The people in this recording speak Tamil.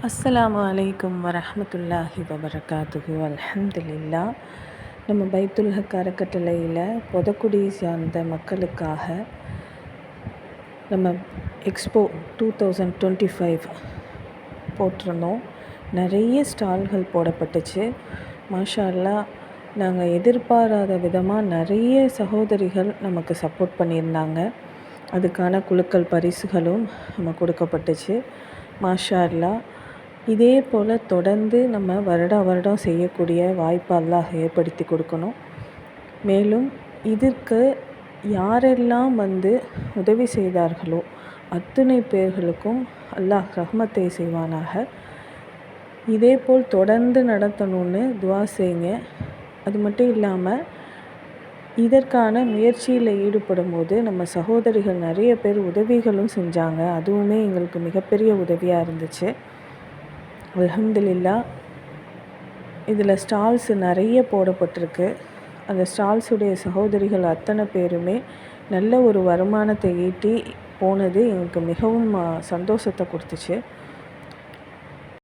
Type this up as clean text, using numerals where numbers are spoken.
அஸ்ஸலாமு அலைக்கும் வரஹ்மத்துல்லாஹி வபரகாத்துஹு. அல்ஹம்துலில்லா. நம்ம பைத்துல் ஹக் அறக்கட்டளையில் பொதக்குடியை சார்ந்த மக்களுக்காக நம்ம எக்ஸ்போ 2025 போட்டிருந்தோம். நிறைய ஸ்டால்கள் போடப்பட்டுச்சு. மாஷா அல்லாஹ். நாங்கள் எதிர்பாராத விதமாக நிறைய சகோதரிகள் நமக்கு சப்போர்ட் பண்ணியிருந்தாங்க. அதுக்கான குழுக்கள் பரிசுகளும் நம்ம கொடுக்கப்பட்டுச்சு. மாஷா அல்லாஹ். இதே போல் தொடர்ந்து நம்ம வருடம் செய்யக்கூடிய வாய்ப்பு அல்லாஹ் ஏற்படுத்தி கொடுக்கணும். மேலும் இதற்கு யாரெல்லாம் உதவி செய்தார்களோ அத்தனை பேர்களுக்கும் அல்லாஹ் ரஹ்மத்தை செய்வானாக. இதே போல் தொடர்ந்து நடத்தணும்னு துவா செய்யுங்க. அது மட்டும் இல்லாமல் இதற்கான முயற்சியில் ஈடுபடும் போது நம்ம சகோதரிகள் நிறைய பேர் உதவிகளும் செஞ்சாங்க. அதுவுமே எங்களுக்கு மிகப்பெரிய உதவியாக இருந்துச்சு. அல்ஹம்துலில்லா. இதில் ஸ்டால்ஸ் நிறைய போடப்பட்டிருக்கு. அந்த ஸ்டால்ஸுடைய சகோதரிகள் அத்தனை பேருமே நல்ல ஒரு வருமானத்தை ஈட்டி போனது எங்களுக்கு மிகவும் சந்தோஷத்தை கொடுத்துச்சு.